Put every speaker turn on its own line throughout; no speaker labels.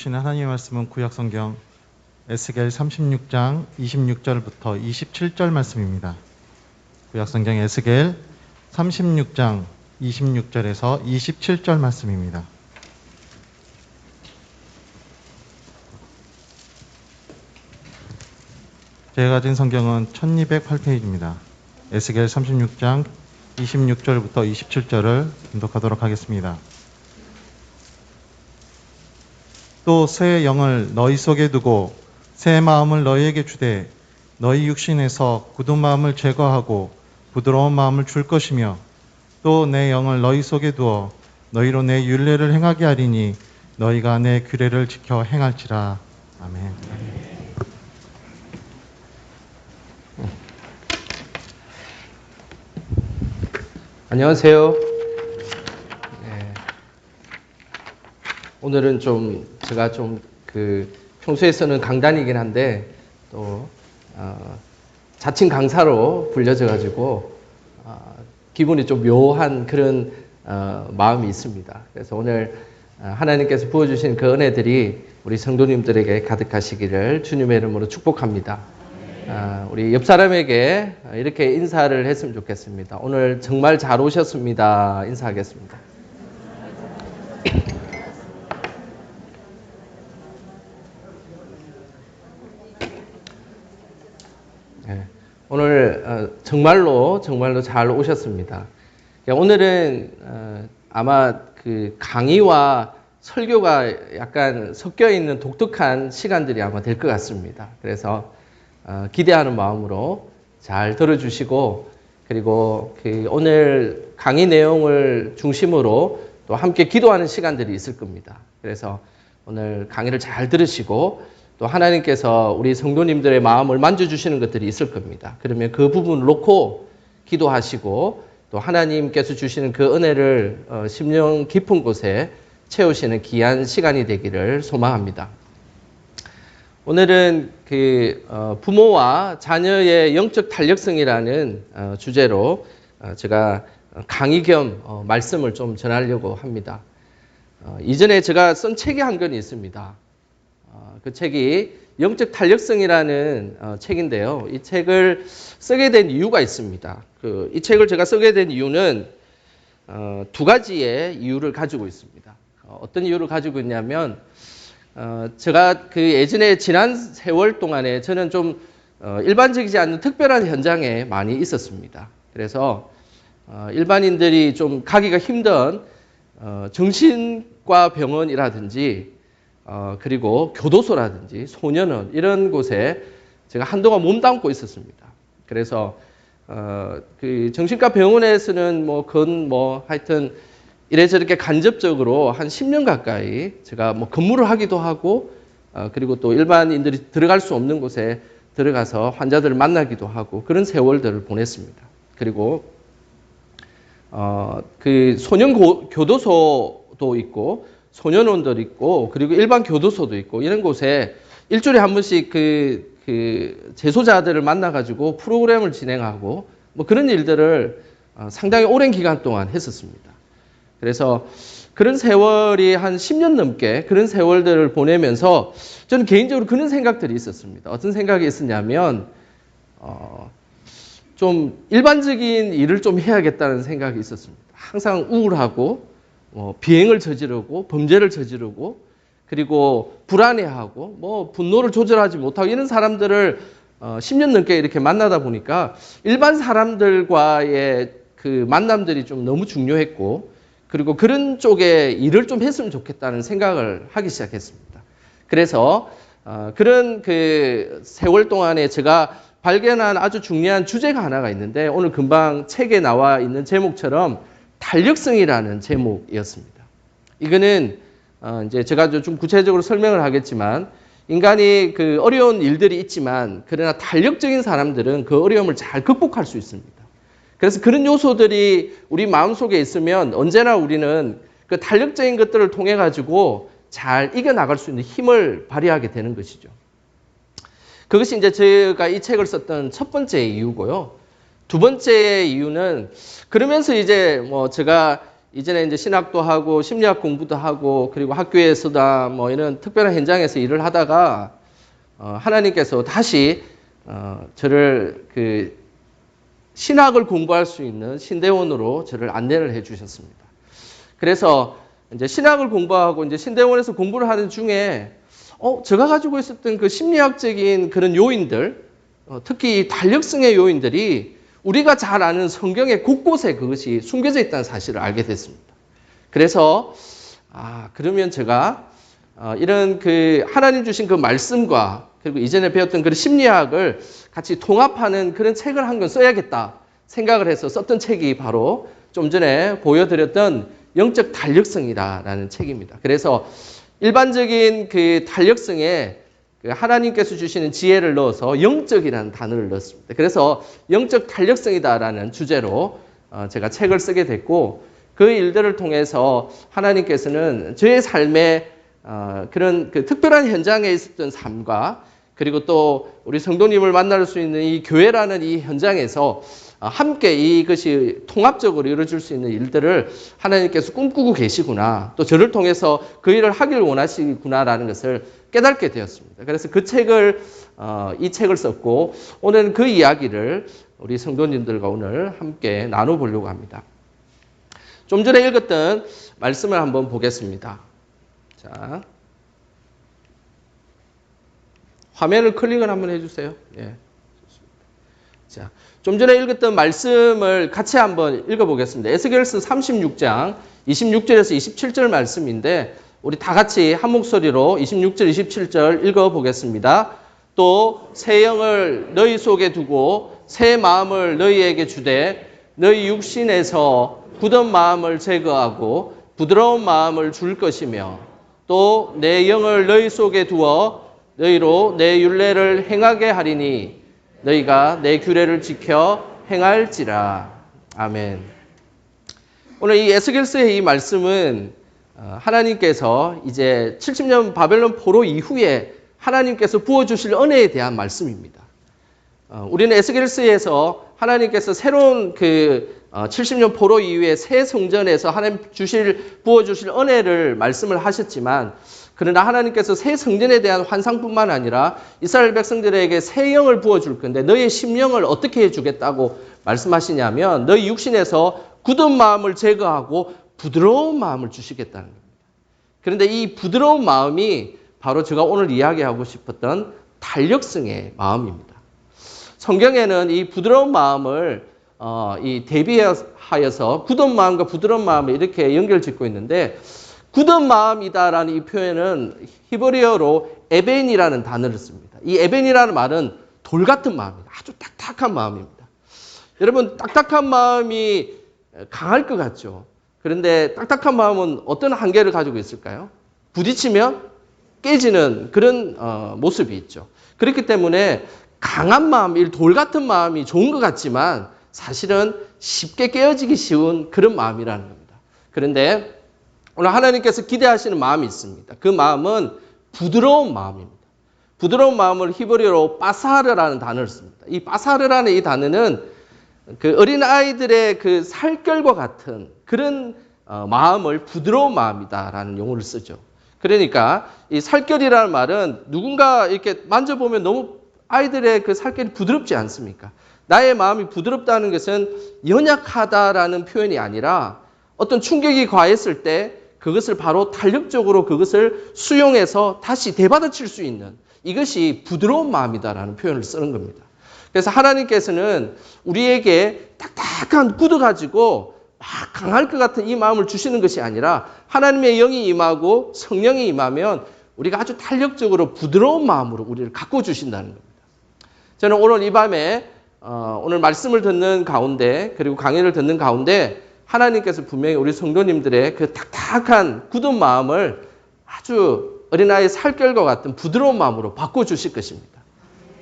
주시는 하나님의 말씀은 구약성경 에스겔 36장 26절부터 27절 말씀입니다. 구약성경 에스겔 36장 26절에서 27절 말씀입니다. 제가 가진 성경은 1208페이지입니다. 에스겔 36장 26절부터 27절을 분독하도록 하겠습니다. 또 새 영을 너희 속에 두고 새 마음을 너희에게 주되 너희 육신에서 굳은 마음을 제거하고 부드러운 마음을 줄 것이며 또 내 영을 너희 속에 두어 너희로 내 율례를 행하게 하리니 너희가 내 규례를 지켜 행할지라. 아멘.
안녕하세요. 오늘은 제가 평소에서는 강단이긴 한데 또 자칭 강사로 불려져 가지고 기분이 좀 묘한 그런 마음이 있습니다. 그래서 오늘 하나님께서 부어주신 그 은혜들이 우리 성도님들에게 가득하시기를 주님의 이름으로 축복합니다. 우리 옆 사람에게 이렇게 인사를 했으면 좋겠습니다. 오늘 정말 잘 오셨습니다. 인사하겠습니다. 오늘 정말로 잘 오셨습니다. 오늘은 아마 그 강의와 설교가 약간 섞여 있는 독특한 시간들이 아마 될 것 같습니다. 그래서 기대하는 마음으로 잘 들어주시고, 그리고 오늘 강의 내용을 중심으로 또 함께 기도하는 시간들이 있을 겁니다. 그래서 오늘 강의를 잘 들으시고 또 하나님께서 우리 성도님들의 마음을 만져주시는 것들이 있을 겁니다. 그러면 그 부분을 놓고 기도하시고 또 하나님께서 주시는 그 은혜를 심령 깊은 곳에 채우시는 귀한 시간이 되기를 소망합니다. 오늘은 부모와 자녀의 영적 탄력성이라는 주제로 제가 강의 겸 말씀을 좀 전하려고 합니다. 이전에 제가 쓴 책이 한 권이 있습니다. 그 책이 영적 탄력성이라는 책인데요. 이 책을 쓰게 된 이유가 있습니다. 이 책을 제가 쓰게 된 이유는 두 가지의 이유를 가지고 있습니다. 어떤 이유를 가지고 있냐면 제가 예전에 지난 세월 동안에 저는 좀 일반적이지 않는 특별한 현장에 많이 있었습니다. 그래서 일반인들이 좀 가기가 힘든 정신과 병원이라든지 그리고 교도소라든지 소년원 이런 곳에 제가 한동안 몸담고 있었습니다. 그래서 정신과 병원에서는 하여튼 이래저렇게 간접적으로 한 10년 가까이 제가 근무를 하기도 하고 그리고 또 일반인들이 들어갈 수 없는 곳에 들어가서 환자들을 만나기도 하고 그런 세월들을 보냈습니다. 그리고 소년 교도소도 있고 소년원도 있고 그리고 일반 교도소도 있고 이런 곳에 일주일에 한 번씩 재소자들을 만나가지고 프로그램을 진행하고 그런 일들을 상당히 오랜 기간 동안 했었습니다. 그래서 그런 세월이 한 10년 넘게 그런 세월들을 보내면서 저는 개인적으로 그런 생각들이 있었습니다. 어떤 생각이 있었냐면 좀 일반적인 일을 좀 해야겠다는 생각이 있었습니다. 항상 우울하고 비행을 저지르고 범죄를 저지르고 그리고 불안해하고 분노를 조절하지 못하고 이런 사람들을 10년 넘게 이렇게 만나다 보니까 일반 사람들과의 그 만남들이 좀 너무 중요했고 그리고 그런 쪽에 일을 좀 했으면 좋겠다는 생각을 하기 시작했습니다. 그래서 그런 세월 동안에 제가 발견한 아주 중요한 주제가 하나가 있는데 오늘 금방 책에 나와 있는 제목처럼 탄력성이라는 제목이었습니다. 이거는 이제 제가 좀 구체적으로 설명을 하겠지만 인간이 어려운 일들이 있지만 그러나 탄력적인 사람들은 그 어려움을 잘 극복할 수 있습니다. 그래서 그런 요소들이 우리 마음속에 있으면 언제나 우리는 그 탄력적인 것들을 통해 가지고 잘 이겨나갈 수 있는 힘을 발휘하게 되는 것이죠. 그것이 이제 제가 이 책을 썼던 첫 번째 이유고요. 두 번째 이유는 그러면서 이제 제가 이전에 이제 신학도 하고 심리학 공부도 하고 그리고 학교에서다 뭐 이런 특별한 현장에서 일을 하다가 하나님께서 다시 저를 그 신학을 공부할 수 있는 신대원으로 저를 안내를 해 주셨습니다. 그래서 이제 신학을 공부하고 이제 신대원에서 공부를 하는 중에 제가 가지고 있었던 그 심리학적인 그런 요인들, 특히 탄력성의 요인들이 우리가 잘 아는 성경의 곳곳에 그것이 숨겨져 있다는 사실을 알게 됐습니다. 그래서 그러면 제가 이런 그 하나님 주신 그 말씀과 그리고 이전에 배웠던 그런 심리학을 같이 통합하는 그런 책을 한 권 써야겠다 생각을 해서 썼던 책이 바로 좀 전에 보여드렸던 영적 탄력성이라는 책입니다. 그래서 일반적인 그 탄력성에 하나님께서 주시는 지혜를 넣어서 영적이라는 단어를 넣었습니다. 그래서 영적 탄력성이다라는 주제로 제가 책을 쓰게 됐고 그 일들을 통해서 하나님께서는 저의 삶에 그런 그 특별한 현장에 있었던 삶과 그리고 또 우리 성도님을 만날 수 있는 이 교회라는 이 현장에서 함께 이것이 통합적으로 이루어질 수 있는 일들을 하나님께서 꿈꾸고 계시구나. 또 저를 통해서 그 일을 하길 원하시구나라는 것을 깨닫게 되었습니다. 그래서 그 책을 이 책을 썼고 오늘은 그 이야기를 우리 성도님들과 오늘 함께 나눠보려고 합니다. 좀 전에 읽었던 말씀을 한번 보겠습니다. 자, 화면을 클릭을 한번 해주세요. 예. 자, 좀 전에 읽었던 말씀을 같이 한번 읽어보겠습니다. 에스겔서 36장 26절에서 27절 말씀인데 우리 다 같이 한 목소리로 26절, 27절 읽어보겠습니다. 또 새 영을 너희 속에 두고 새 마음을 너희에게 주되 너희 육신에서 굳은 마음을 제거하고 부드러운 마음을 줄 것이며 또 내 영을 너희 속에 두어 너희로 내 율례를 행하게 하리니 너희가 내 규례를 지켜 행할지라. 아멘. 오늘 이 에스겔서의 이 말씀은 하나님께서 이제 70년 바벨론 포로 이후에 하나님께서 부어주실 은혜에 대한 말씀입니다. 우리는 에스겔서에서 하나님께서 새로운 그 70년 포로 이후에 새 성전에서 하나님 부어주실 은혜를 말씀을 하셨지만 그러나 하나님께서 새 성전에 대한 환상뿐만 아니라 이스라엘 백성들에게 새 영을 부어줄 건데 너희의 심령을 어떻게 해주겠다고 말씀하시냐면 너희 육신에서 굳은 마음을 제거하고 부드러운 마음을 주시겠다는 겁니다. 그런데 이 부드러운 마음이 바로 제가 오늘 이야기하고 싶었던 탄력성의 마음입니다. 성경에는 이 부드러운 마음을 대비하여서 굳은 마음과 부드러운 마음을 이렇게 연결짓고 있는데 굳은 마음이다라는 이 표현은 히브리어로 에벤이라는 단어를 씁니다. 이 에벤이라는 말은 돌 같은 마음입니다. 아주 딱딱한 마음입니다. 여러분 딱딱한 마음이 강할 것 같죠. 그런데 딱딱한 마음은 어떤 한계를 가지고 있을까요? 부딪히면 깨지는 그런 모습이 있죠. 그렇기 때문에 강한 마음, 이 돌 같은 마음이 좋은 것 같지만 사실은 쉽게 깨어지기 쉬운 그런 마음이라는 겁니다. 그런데 오늘 하나님께서 기대하시는 마음이 있습니다. 그 마음은 부드러운 마음입니다. 부드러운 마음을 히브리어로 바사르라는 단어를 씁니다. 이 바사르라는 이 단어는 그 어린 아이들의 그 살결과 같은 그런 마음을 부드러운 마음이다라는 용어를 쓰죠. 그러니까 이 살결이라는 말은 누군가 이렇게 만져보면 너무 아이들의 그 살결이 부드럽지 않습니까? 나의 마음이 부드럽다는 것은 연약하다라는 표현이 아니라 어떤 충격이 과했을 때 그것을 바로 탄력적으로 그것을 수용해서 다시 되받아칠 수 있는 이것이 부드러운 마음이다라는 표현을 쓰는 겁니다. 그래서 하나님께서는 우리에게 딱딱한 굳어가지고 막 강할 것 같은 이 마음을 주시는 것이 아니라 하나님의 영이 임하고 성령이 임하면 우리가 아주 탄력적으로 부드러운 마음으로 우리를 갖고 주신다는 겁니다. 저는 오늘 이 밤에 오늘 말씀을 듣는 가운데 그리고 강의를 듣는 가운데 하나님께서 분명히 우리 성도님들의 그 딱딱한 굳은 마음을 아주 어린아이의 살결과 같은 부드러운 마음으로 바꿔주실 것입니다.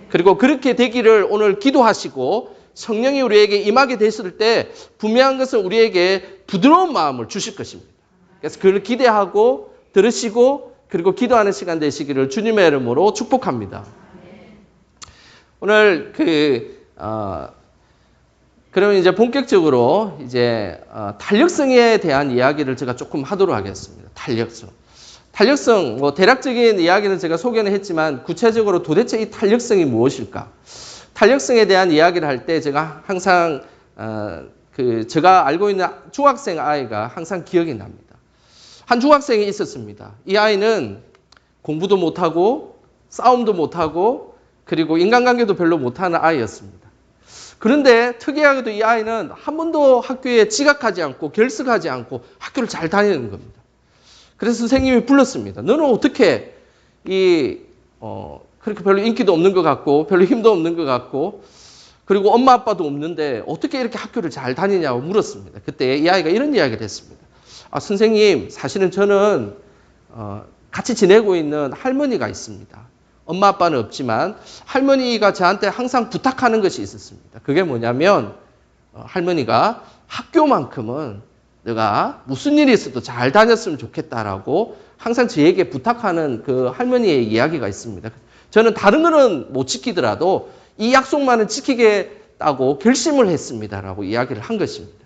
그리고 그렇게 되기를 오늘 기도하시고 성령이 우리에게 임하게 되실 때 분명한 것은 우리에게 부드러운 마음을 주실 것입니다. 그래서 그를 기대하고 들으시고 그리고 기도하는 시간 되시기를 주님의 이름으로 축복합니다. 오늘 그러면 이제 본격적으로 이제 탄력성에 대한 이야기를 제가 조금 하도록 하겠습니다. 탄력성. 탄력성, 뭐 대략적인 이야기는 제가 소개는 했지만 구체적으로 도대체 이 탄력성이 무엇일까? 탄력성에 대한 이야기를 할 때 제가 항상 제가 알고 있는 중학생 아이가 항상 기억이 납니다. 한 중학생이 있었습니다. 이 아이는 공부도 못하고 싸움도 못하고 그리고 인간관계도 별로 못하는 아이였습니다. 그런데 특이하게도 이 아이는 한 번도 학교에 지각하지 않고 결석하지 않고 학교를 잘 다니는 겁니다. 그래서 선생님이 불렀습니다. 너는 어떻게 그렇게 별로 인기도 없는 것 같고 별로 힘도 없는 것 같고 그리고 엄마 아빠도 없는데 어떻게 이렇게 학교를 잘 다니냐고 물었습니다. 그때 이 아이가 이런 이야기를 했습니다. 선생님, 사실은 저는 같이 지내고 있는 할머니가 있습니다. 엄마 아빠는 없지만 할머니가 저한테 항상 부탁하는 것이 있었습니다. 그게 뭐냐면 할머니가 학교만큼은 내가 무슨 일이 있어도 잘 다녔으면 좋겠다라고 항상 저에게 부탁하는 그 할머니의 이야기가 있습니다. 저는 다른 거는 못 지키더라도 이 약속만은 지키겠다고 결심을 했습니다라고 이야기를 한 것입니다.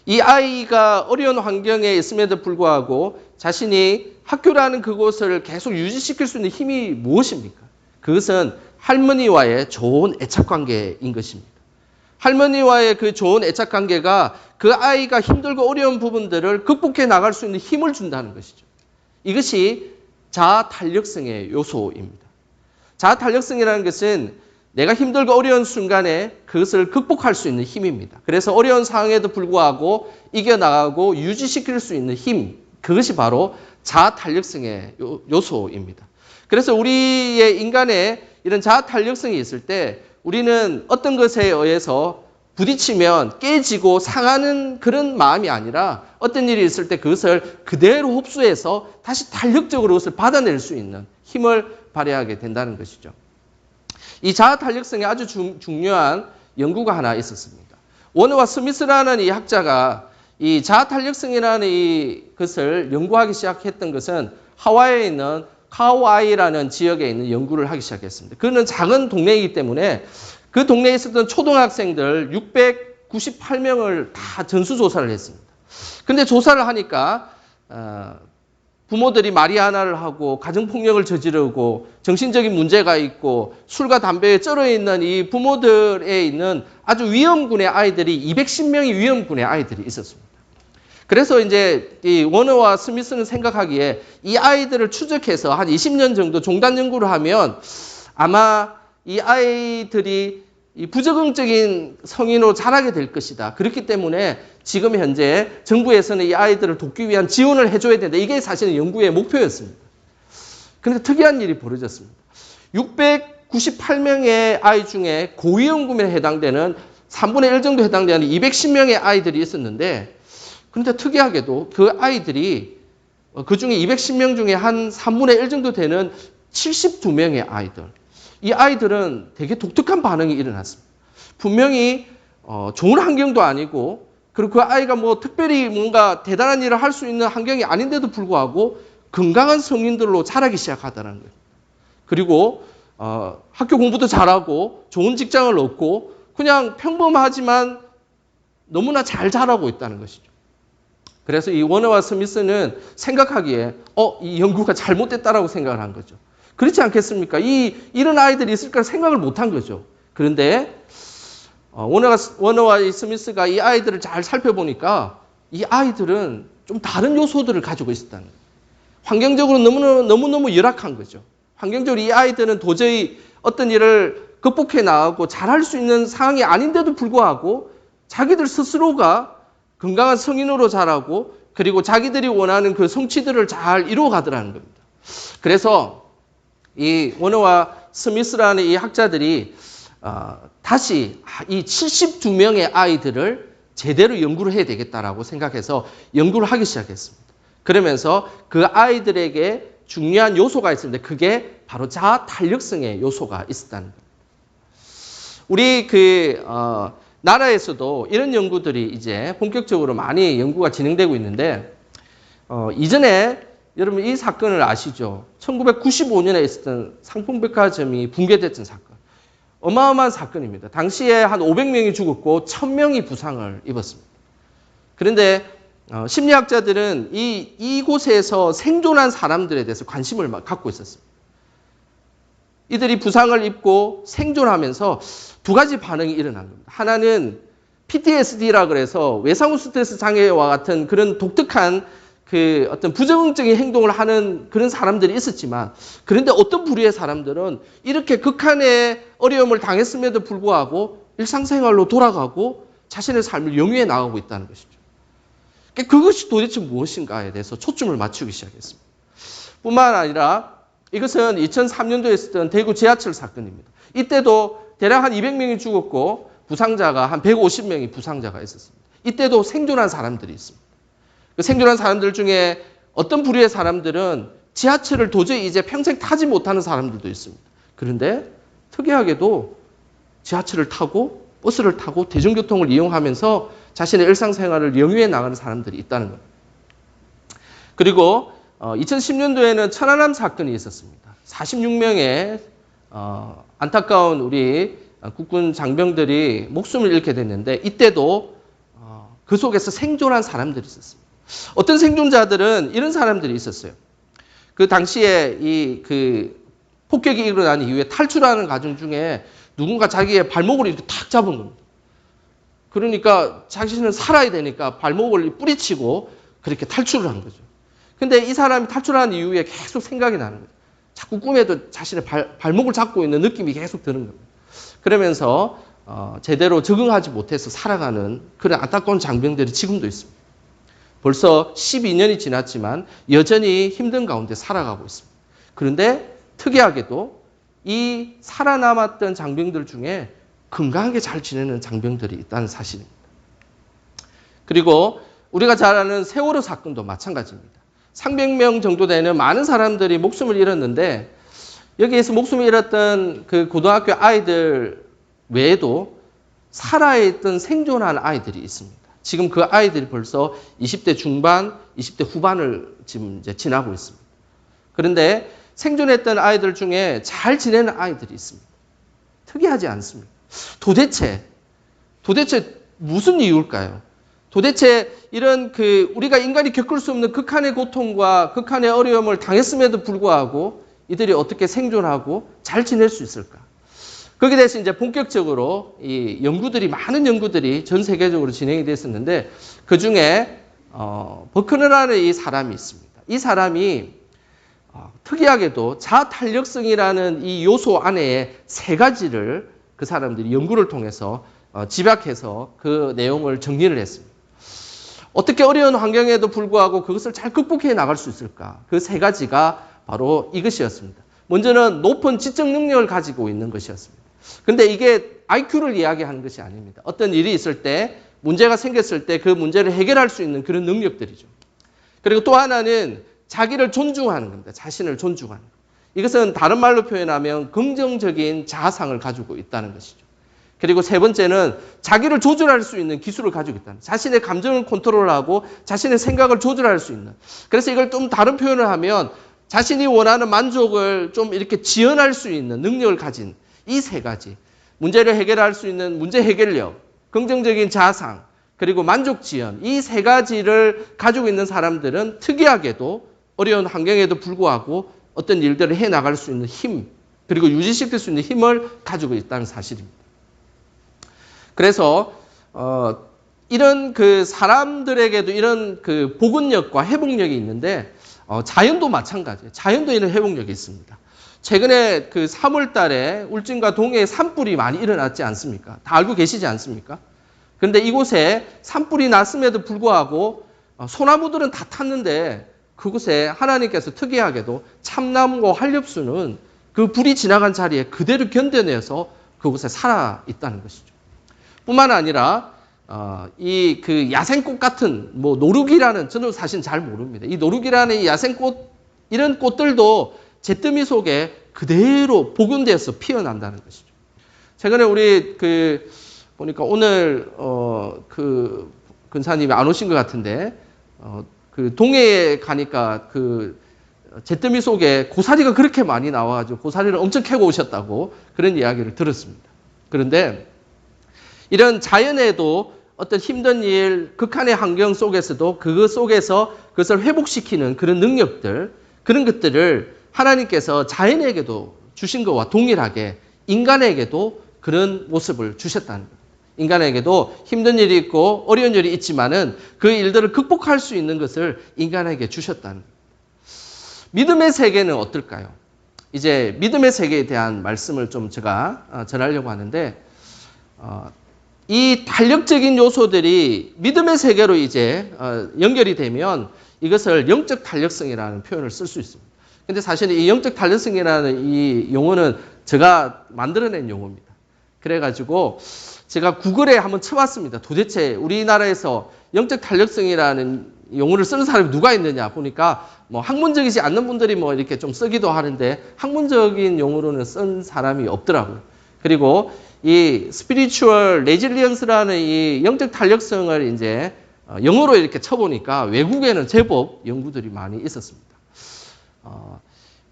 이 아이가 어려운 환경에 있음에도 불구하고 자신이 학교라는 그곳을 계속 유지시킬 수 있는 힘이 무엇입니까? 그것은 할머니와의 좋은 애착관계인 것입니다. 할머니와의 그 좋은 애착관계가 그 아이가 힘들고 어려운 부분들을 극복해 나갈 수 있는 힘을 준다는 것이죠. 이것이 자아탄력성의 요소입니다. 자아탄력성이라는 것은 내가 힘들고 어려운 순간에 그것을 극복할 수 있는 힘입니다. 그래서 어려운 상황에도 불구하고 이겨나가고 유지시킬 수 있는 힘, 그것이 바로 자아탄력성의 요소입니다. 그래서 우리의 인간의 이런 자아탄력성이 있을 때 우리는 어떤 것에 의해서 부딪히면 깨지고 상하는 그런 마음이 아니라 어떤 일이 있을 때 그것을 그대로 흡수해서 다시 탄력적으로 그것을 받아낼 수 있는 힘을 발휘하게 된다는 것이죠. 이 자아탄력성에 아주 중요한 연구가 하나 있었습니다. 워너와 스미스라는 이 학자가 이 자아탄력성이라는 것을 연구하기 시작했던 것은 하와이에 있는 카우아이라는 지역에 있는 연구를 하기 시작했습니다. 그는 작은 동네이기 때문에 그 동네에 있었던 초등학생들 698명을 다 전수조사를 했습니다. 근데 조사를 하니까 부모들이 마리아나를 하고 가정폭력을 저지르고 정신적인 문제가 있고 술과 담배에 쩔어 있는 이 부모들에 있는 아주 위험군의 아이들이 210명의 위험군의 아이들이 있었습니다. 그래서 이제 이 워너와 스미스는 생각하기에 이 아이들을 추적해서 한 20년 정도 종단 연구를 하면 아마 이 아이들이 이 부적응적인 성인으로 자라게 될 것이다. 그렇기 때문에 지금 현재 정부에서는 이 아이들을 돕기 위한 지원을 해줘야 된다. 이게 사실은 연구의 목표였습니다. 그런데 특이한 일이 벌어졌습니다. 698명의 아이 중에 고위험군에 해당되는 3분의 1 정도 해당되는 210명의 아이들이 있었는데 그런데 특이하게도 그 아이들이 그 중에 210명 중에 한 3분의 1 정도 되는 72명의 아이들. 이 아이들은 되게 독특한 반응이 일어났습니다. 분명히 좋은 환경도 아니고 그리고 그 아이가 뭐 특별히 뭔가 대단한 일을 할 수 있는 환경이 아닌데도 불구하고 건강한 성인들로 자라기 시작하다는 거예요. 그리고 학교 공부도 잘하고 좋은 직장을 얻고 그냥 평범하지만 너무나 잘 자라고 있다는 것이죠. 그래서 이 워너와 스미스는 생각하기에 이 연구가 잘못됐다라고 생각을 한 거죠. 그렇지 않겠습니까? 이런 아이들이 있을 거라 생각을 못한 거죠. 그런데 워너와 스미스가 이 아이들을 잘 살펴보니까 이 아이들은 좀 다른 요소들을 가지고 있었다는 거예요. 환경적으로 너무너무 열악한 거죠. 환경적으로 이 아이들은 도저히 어떤 일을 극복해 나가고 잘할 수 있는 상황이 아닌데도 불구하고 자기들 스스로가 건강한 성인으로 자라고 그리고 자기들이 원하는 그 성취들을 잘 이루어가더라는 겁니다. 그래서 이 워너와 스미스라는 이 학자들이 다시 이 72명의 아이들을 제대로 연구를 해야 되겠다라고 생각해서 연구를 하기 시작했습니다. 그러면서 그 아이들에게 중요한 요소가 있습니다. 그게 바로 자아탄력성의 요소가 있었다는 겁니다. 우리 나라에서도 이런 연구들이 이제 본격적으로 많이 연구가 진행되고 있는데 이전에 여러분 이 사건을 아시죠? 1995년에 있었던 상품백화점이 붕괴됐던 사건. 어마어마한 사건입니다. 당시에 한 500명이 죽었고 1000명이 부상을 입었습니다. 그런데 심리학자들은 이곳에서 생존한 사람들에 대해서 관심을 갖고 있었습니다. 이들이 부상을 입고 생존하면서 두 가지 반응이 일어난 겁니다. 하나는 PTSD라 그래서 외상후 스트레스 장애와 같은 그런 독특한 그 어떤 부정적인 행동을 하는 그런 사람들이 있었지만, 그런데 어떤 부류의 사람들은 이렇게 극한의 어려움을 당했음에도 불구하고 일상생활로 돌아가고 자신의 삶을 영위해 나가고 있다는 것이죠. 그것이 도대체 무엇인가에 대해서 초점을 맞추기 시작했습니다. 뿐만 아니라 이것은 2003년도에 있었던 대구 지하철 사건입니다. 이때도 대략 한 200명이 죽었고 부상자가 한 150명이 부상자가 있었습니다. 이때도 생존한 사람들이 있습니다. 그 생존한 사람들 중에 어떤 부류의 사람들은 지하철을 도저히 이제 평생 타지 못하는 사람들도 있습니다. 그런데 특이하게도 지하철을 타고 버스를 타고 대중교통을 이용하면서 자신의 일상생활을 영위해 나가는 사람들이 있다는 겁니다. 그리고 2010년도에는 천안함 사건이 있었습니다. 46명의 안타까운 우리 국군 장병들이 목숨을 잃게 됐는데, 이때도 그 속에서 생존한 사람들이 있었습니다. 어떤 생존자들은 이런 사람들이 있었어요. 그 당시에 그 폭격이 일어난 이후에 탈출하는 과정 중에 누군가 자기의 발목을 이렇게 탁 잡은 겁니다. 그러니까 자신은 살아야 되니까 발목을 뿌리치고 그렇게 탈출을 한 거죠. 근데 이 사람이 탈출한 이후에 계속 생각이 나는 거죠. 자꾸 꿈에도 자신의 발목을 잡고 있는 느낌이 계속 드는 겁니다. 그러면서 제대로 적응하지 못해서 살아가는 그런 안타까운 장병들이 지금도 있습니다. 벌써 12년이 지났지만 여전히 힘든 가운데 살아가고 있습니다. 그런데 특이하게도 이 살아남았던 장병들 중에 건강하게 잘 지내는 장병들이 있다는 사실입니다. 그리고 우리가 잘 아는 세월호 사건도 마찬가지입니다. 300명 정도 되는 많은 사람들이 목숨을 잃었는데, 여기에서 목숨을 잃었던 그 고등학교 아이들 외에도 살아있던 생존한 아이들이 있습니다. 지금 그 아이들이 벌써 20대 중반, 20대 후반을 지금 이제 지나고 있습니다. 그런데 생존했던 아이들 중에 잘 지내는 아이들이 있습니다. 특이하지 않습니다. 도대체 무슨 이유일까요? 도대체 이런 우리가 인간이 겪을 수 없는 극한의 고통과 극한의 어려움을 당했음에도 불구하고 이들이 어떻게 생존하고 잘 지낼 수 있을까? 거기에 대해서 이제 본격적으로 많은 연구들이 전 세계적으로 진행이 됐었는데, 그 중에 버크너라는 이 사람이 있습니다. 이 사람이 특이하게도 자탄력성이라는 이 요소 안에 세 가지를 그 사람들이 연구를 통해서 집약해서 그 내용을 정리를 했습니다. 어떻게 어려운 환경에도 불구하고 그것을 잘 극복해 나갈 수 있을까? 그 세 가지가 바로 이것이었습니다. 먼저는 높은 지적 능력을 가지고 있는 것이었습니다. 근데 이게 IQ를 이야기하는 것이 아닙니다. 어떤 일이 있을 때, 문제가 생겼을 때 그 문제를 해결할 수 있는 그런 능력들이죠. 그리고 또 하나는 자기를 존중하는 겁니다. 자신을 존중하는 것. 이것은 다른 말로 표현하면 긍정적인 자아상을 가지고 있다는 것이죠. 그리고 세 번째는 자기를 조절할 수 있는 기술을 가지고 있다는, 자신의 감정을 컨트롤하고 자신의 생각을 조절할 수 있는. 그래서 이걸 좀 다른 표현을 하면 자신이 원하는 만족을 좀 이렇게 지연할 수 있는 능력을 가진 이 세 가지, 문제를 해결할 수 있는 문제 해결력, 긍정적인 자아상, 그리고 만족 지연, 이 세 가지를 가지고 있는 사람들은 특이하게도 어려운 환경에도 불구하고 어떤 일들을 해나갈 수 있는 힘, 그리고 유지시킬 수 있는 힘을 가지고 있다는 사실입니다. 그래서 이런 그 사람들에게도 이런 그 복원력과 회복력이 있는데, 자연도 마찬가지예요. 자연도 이런 회복력이 있습니다. 최근에 그 3월 달에 울진과 동해에 산불이 많이 일어났지 않습니까? 다 알고 계시지 않습니까? 그런데 이곳에 산불이 났음에도 불구하고 소나무들은 다 탔는데, 그곳에 하나님께서 특이하게도 참나무와 활엽수는 그 불이 지나간 자리에 그대로 견뎌내서 그곳에 살아 있다는 것이죠. 뿐만 아니라 이 그 야생꽃 같은 노루기라는, 저는 사실 잘 모릅니다. 이 노루기라는 이 야생꽃, 이런 꽃들도 잿더미 속에 그대로 복원돼서 피어난다는 것이죠. 최근에 우리 보니까 오늘 그 근사님이 안 오신 것 같은데, 그 동해에 가니까 그 잿더미 속에 고사리가 그렇게 많이 나와가지고 고사리를 엄청 캐고 오셨다고 그런 이야기를 들었습니다. 그런데 이런 자연에도 어떤 힘든 일, 극한의 환경 속에서도 그것 속에서 그것을 회복시키는 그런 능력들, 그런 것들을 하나님께서 자연에게도 주신 것과 동일하게 인간에게도 그런 모습을 주셨다는 거예요. 인간에게도 힘든 일이 있고 어려운 일이 있지만은 그 일들을 극복할 수 있는 것을 인간에게 주셨다는 거예요. 믿음의 세계는 어떨까요? 이제 믿음의 세계에 대한 말씀을 좀 제가 전하려고 하는데, 이 탄력적인 요소들이 믿음의 세계로 이제 연결이 되면 이것을 영적 탄력성이라는 표현을 쓸 수 있습니다. 근데 사실 이 영적 탄력성이라는 이 용어는 제가 만들어낸 용어입니다. 그래가지고 제가 구글에 한번 쳐봤습니다. 도대체 우리나라에서 영적 탄력성이라는 용어를 쓰는 사람이 누가 있느냐 보니까 뭐 학문적이지 않는 분들이 뭐 이렇게 좀 쓰기도 하는데 학문적인 용어로는 쓴 사람이 없더라고요. 그리고 이 spiritual resilience라는 이 영적 탄력성을 이제 영어로 이렇게 쳐보니까 외국에는 제법 연구들이 많이 있었습니다.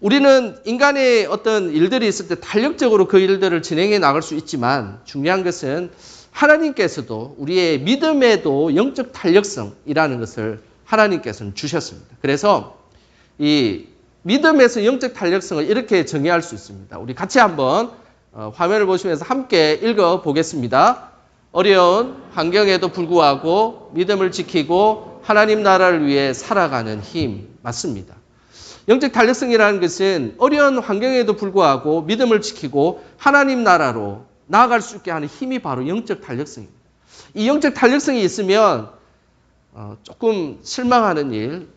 우리는 인간의 어떤 일들이 있을 때 탄력적으로 그 일들을 진행해 나갈 수 있지만 중요한 것은 하나님께서도 우리의 믿음에도 영적 탄력성이라는 것을 하나님께서는 주셨습니다. 그래서 이 믿음에서 영적 탄력성을 이렇게 정의할 수 있습니다. 우리 같이 한번 화면을 보시면서 함께 읽어보겠습니다. 어려운 환경에도 불구하고 믿음을 지키고 하나님 나라를 위해 살아가는 힘. 맞습니다. 영적 탄력성이라는 것은 어려운 환경에도 불구하고 믿음을 지키고 하나님 나라로 나아갈 수 있게 하는 힘이 바로 영적 탄력성입니다. 이 영적 탄력성이 있으면 조금 실망하는 일,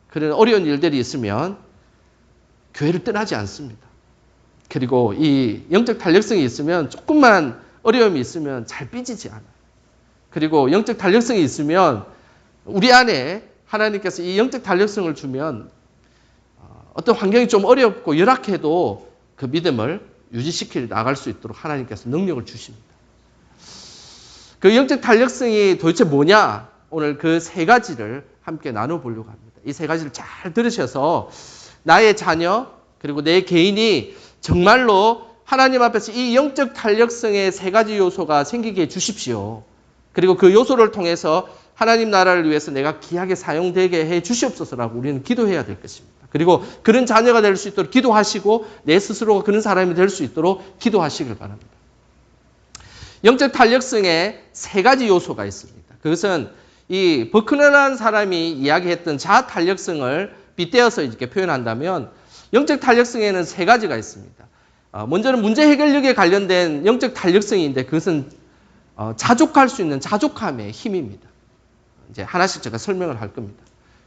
그런 어려운 일들이 있으면 교회를 떠나지 않습니다. 그리고 이 영적 탄력성이 있으면 조금만 어려움이 있으면 잘 삐지지 않아요. 그리고 영적 탄력성이 있으면 우리 안에 하나님께서 이 영적 탄력성을 주면 어떤 환경이 좀 어렵고 열악해도 그 믿음을 유지시켜 나갈 수 있도록 하나님께서 능력을 주십니다. 그 영적 탄력성이 도대체 뭐냐? 오늘 그 세 가지를 함께 나눠보려고 합니다. 이 세 가지를 잘 들으셔서 나의 자녀 그리고 내 개인이 정말로 하나님 앞에서 이 영적 탄력성의 세 가지 요소가 생기게 해 주십시오. 그리고 그 요소를 통해서 하나님 나라를 위해서 내가 귀하게 사용되게 해 주시옵소서라고 우리는 기도해야 될 것입니다. 그리고 그런 자녀가 될 수 있도록 기도하시고 내 스스로가 그런 사람이 될 수 있도록 기도하시길 바랍니다. 영적 탄력성에 세 가지 요소가 있습니다. 그것은 이 버크너라는 사람이 이야기했던 자아 탄력성을 빗대어서 이렇게 표현한다면 영적 탄력성에는 세 가지가 있습니다. 먼저는 문제 해결력에 관련된 영적 탄력성인데 그것은 자족할 수 있는 자족함의 힘입니다. 이제 하나씩 제가 설명을 할 겁니다.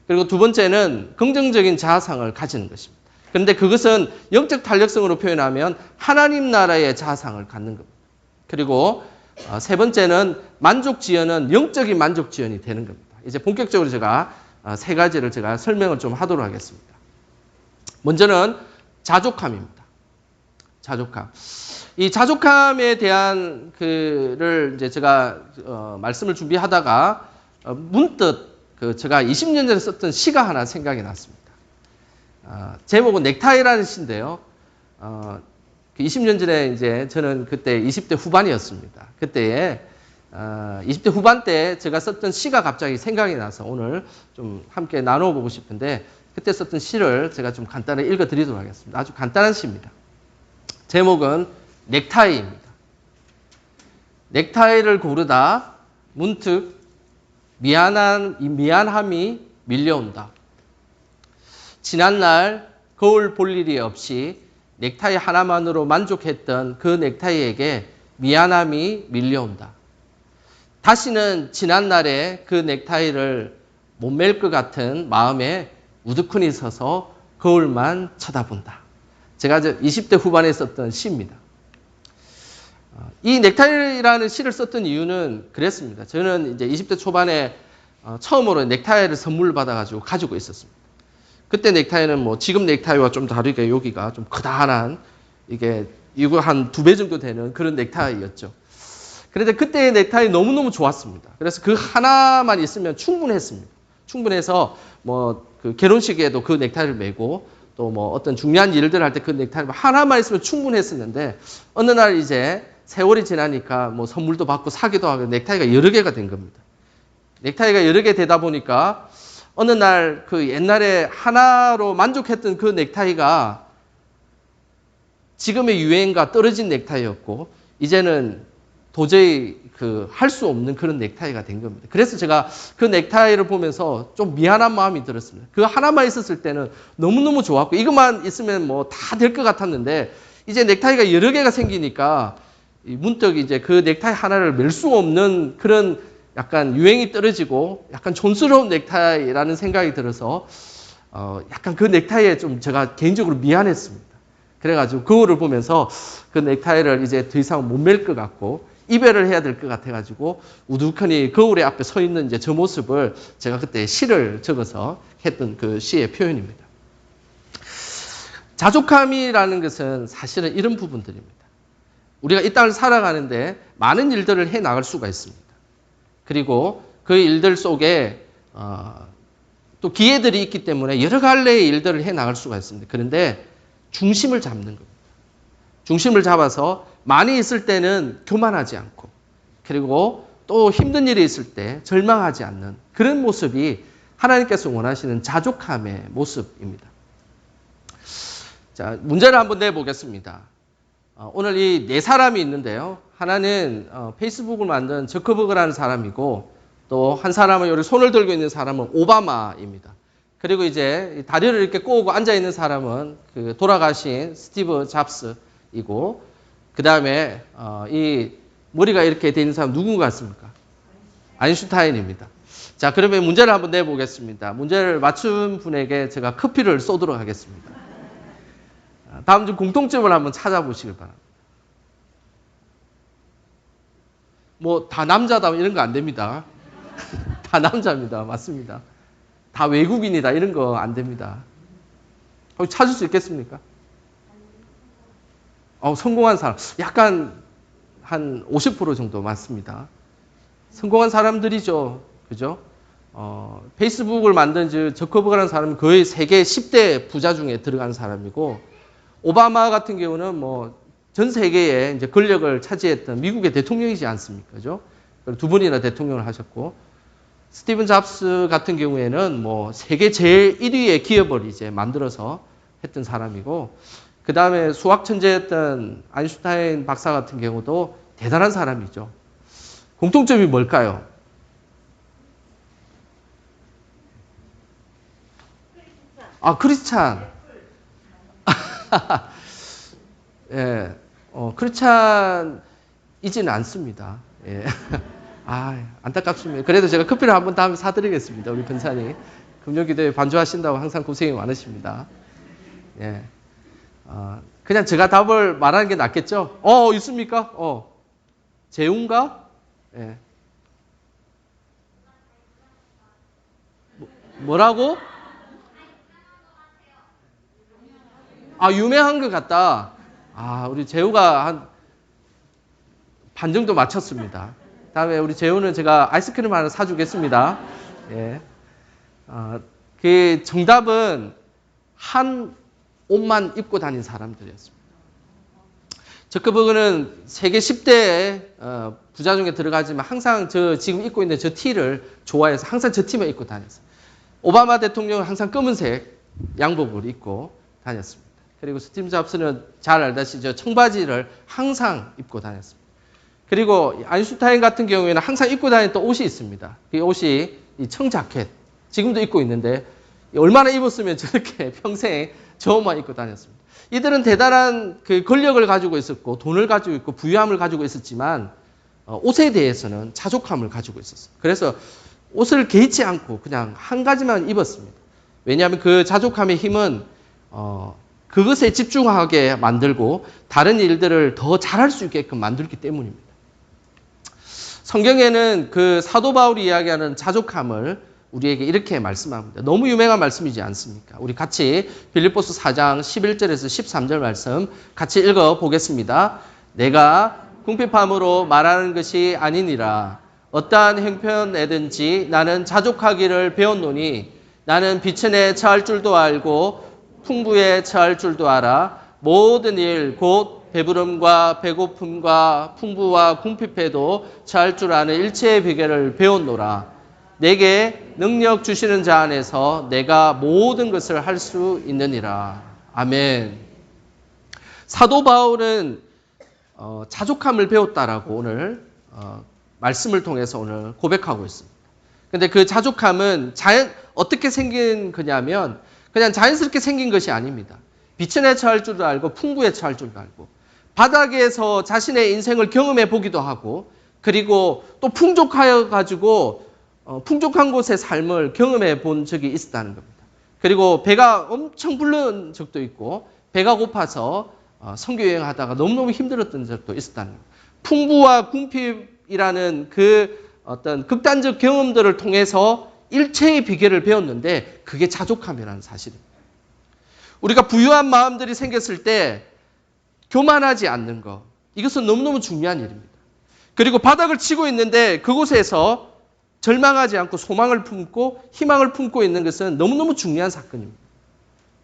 그리고 두 번째는 긍정적인 자아상을 가지는 것입니다. 그런데 그것은 영적 탄력성으로 표현하면 하나님 나라의 자아상을 갖는 겁니다. 그리고 세 번째는 만족지연은 영적인 만족지연이 되는 겁니다. 이제 본격적으로 제가 세 가지를 제가 설명을 좀 하도록 하겠습니다. 먼저는 자족함입니다. 자족함. 이 자족함에 대한 그를 이제 제가 말씀을 준비하다가 문득 제가 20년 전에 썼던 시가 하나 생각이 났습니다. 제목은 넥타이라는 시인데요. 20년 전에 이제 저는 그때 20대 후반이었습니다. 그때에 20대 후반 때 제가 썼던 시가 갑자기 생각이 나서 오늘 좀 함께 나눠보고 싶은데 그때 썼던 시를 제가 좀 간단히 읽어드리도록 하겠습니다. 아주 간단한 시입니다. 제목은 넥타이입니다. 넥타이를 고르다 문득 미안함이 밀려온다. 지난날 거울 볼 일이 없이 넥타이 하나만으로 만족했던 그 넥타이에게 미안함이 밀려온다. 다시는 지난날에 그 넥타이를 못 맬 것 같은 마음에 우두커니 서서 거울만 쳐다본다. 제가 20대 후반에 썼던 시입니다. 이 넥타이라는 시를 썼던 이유는 그랬습니다. 저는 이제 20대 초반에 처음으로 넥타이를 선물을 받아가지고 가지고 있었습니다. 그때 넥타이는 뭐 지금 넥타이와 좀 다르게 여기가 좀 크다란 이게 이거 한 2배 정도 되는 그런 넥타이였죠. 그런데 그때의 넥타이 너무너무 좋았습니다. 그래서 그 하나만 있으면 충분했습니다. 충분해서 뭐 그 결혼식에도 그 넥타이를 메고 또 뭐 어떤 중요한 일들 할 때 그 넥타이 하나만 있으면 충분했었는데 어느 날 이제 세월이 지나니까 뭐 선물도 받고 사기도 하고 넥타이가 여러 개가 된 겁니다. 넥타이가 여러 개 되다 보니까 어느 날 그 옛날에 하나로 만족했던 그 넥타이가 지금의 유행과 떨어진 넥타이였고 이제는 도저히 할 수 없는 그런 넥타이가 된 겁니다. 그래서 제가 그 넥타이를 보면서 좀 미안한 마음이 들었습니다. 그 하나만 있었을 때는 너무너무 좋았고 이것만 있으면 뭐 다 될 것 같았는데 이제 넥타이가 여러 개가 생기니까 문득 이제 그 넥타이 하나를 멜 수 없는 그런 약간 유행이 떨어지고 약간 촌스러운 넥타이라는 생각이 들어서 약간 그 넥타이에 좀 제가 개인적으로 미안했습니다. 그래가지고 그거를 보면서 그 넥타이를 이제 더 이상 못 멜 것 같고 이별을 해야 될 것 같아가지고 우두커니 거울에 앞에 서 있는 이제 저 모습을 제가 그때 시를 적어서 했던 그 시의 표현입니다. 자족함이라는 것은 사실은 이런 부분들입니다. 우리가 이 땅을 살아가는데 많은 일들을 해 나갈 수가 있습니다. 그리고 그 일들 속에 또 기회들이 있기 때문에 여러 갈래의 일들을 해 나갈 수가 있습니다. 그런데 중심을 잡는 겁니다. 중심을 잡아서 많이 있을 때는 교만하지 않고 그리고 또 힘든 일이 있을 때 절망하지 않는 그런 모습이 하나님께서 원하시는 자족함의 모습입니다. 자, 문제를 한번 내보겠습니다. 오늘 이 네 사람이 있는데요. 하나는 페이스북을 만든 저커버그라는 사람이고 또 한 사람은 여기 손을 들고 있는 사람은 오바마입니다. 그리고 이제 다리를 이렇게 꼬고 앉아 있는 사람은 그 돌아가신 스티브 잡스이고 그 다음에 이 머리가 이렇게 돼 있는 사람 누군 것 같습니까? 아인슈타인입니다. 자, 그러면 문제를 한번 내보겠습니다. 문제를 맞춘 분에게 제가 커피를 쏘도록 하겠습니다. 다음 중 공통점을 한번 찾아보시길 바랍니다. 뭐 다 남자다 이런 거 안 됩니다. 다 남자입니다. 맞습니다. 다 외국인이다 이런 거 안 됩니다. 혹시 찾을 수 있겠습니까? 성공한 사람 약간 한 50% 정도 맞습니다. 성공한 사람들이죠. 그죠? 페이스북을 만든 저커버그라는 사람은 거의 세계 10대 부자 중에 들어간 사람이고 오바마 같은 경우는 뭐 전 세계에 이제 권력을 차지했던 미국의 대통령이지 않습니까? 그죠? 두 번이나 대통령을 하셨고 스티븐 잡스 같은 경우에는 뭐 세계 제일 1위의 기업을 이제 만들어서 했던 사람이고 그 다음에 수학 천재였던 아인슈타인 박사 같은 경우도 대단한 사람이죠. 공통점이 뭘까요? 크리스찬. 예, 크리스찬이지는 않습니다. 예. 안타깝습니다. 그래도 제가 커피를 한번 다음에 사드리겠습니다. 우리 권사님. 금요기도에 반주하신다고 항상 고생이 많으십니다. 예. 그냥 제가 답을 말하는 게 낫겠죠? 있습니까? 재웅가? 예. 뭐라고? 유명한 것 같다. 우리 재우가 한 반 정도 맞췄습니다. 다음에 우리 재우는 제가 아이스크림 하나 사주겠습니다. 예. 그 정답은 한 옷만 입고 다닌 사람들이었습니다. 저커버그는 세계 10대 부자 중에 들어가지만 항상 지금 입고 있는 저 티를 좋아해서 항상 저 티만 입고 다녔어요. 오바마 대통령은 항상 검은색 양복을 입고 다녔습니다. 그리고 스티브 잡스는 잘 알다시피 저 청바지를 항상 입고 다녔습니다. 그리고 아인슈타인 같은 경우에는 항상 입고 다녔던 옷이 있습니다. 그 옷이 이 청자켓. 지금도 입고 있는데 얼마나 입었으면 저렇게 평생 저 옷만 입고 다녔습니다. 이들은 대단한 그 권력을 가지고 있었고 돈을 가지고 있고 부유함을 가지고 있었지만 옷에 대해서는 자족함을 가지고 있었어요. 그래서 옷을 개의치 않고 그냥 한 가지만 입었습니다. 왜냐하면 그 자족함의 힘은 그것에 집중하게 만들고 다른 일들을 더 잘할 수 있게끔 만들기 때문입니다. 성경에는 그 사도 바울이 이야기하는 자족함을 우리에게 이렇게 말씀합니다. 너무 유명한 말씀이지 않습니까? 우리 같이 빌립보서 4장 11절에서 13절 말씀 같이 읽어보겠습니다. 내가 궁핍함으로 말하는 것이 아니니라. 어떠한 형편에든지 나는 자족하기를 배웠노니 나는 비천에 처할 줄도 알고 풍부에 처할 줄도 알아. 모든 일 곧 배부름과 배고픔과 풍부와 궁핍해도 처할 줄 아는 일체의 비결을 배웠노라. 내게 능력 주시는 자 안에서 내가 모든 것을 할 수 있느니라. 아멘. 사도 바울은 자족함을 배웠다라고 오늘 말씀을 통해서 오늘 고백하고 있습니다. 근데 그 자족함은 어떻게 생긴 거냐면 그냥 자연스럽게 생긴 것이 아닙니다. 비천에 처할 줄도 알고 풍부에 처할 줄도 알고 바닥에서 자신의 인생을 경험해 보기도 하고 그리고 또 풍족하여 가지고 풍족한 곳의 삶을 경험해 본 적이 있었다는 겁니다. 그리고 배가 엄청 부른 적도 있고 배가 고파서 선교 여행하다가 너무너무 힘들었던 적도 있었다는 겁니다. 풍부와 궁핍이라는 그 어떤 극단적 경험들을 통해서 일체의 비결을 배웠는데 그게 자족함이라는 사실입니다. 우리가 부유한 마음들이 생겼을 때 교만하지 않는 것, 이것은 너무너무 중요한 일입니다. 그리고 바닥을 치고 있는데 그곳에서 절망하지 않고 소망을 품고 희망을 품고 있는 것은 너무너무 중요한 사건입니다.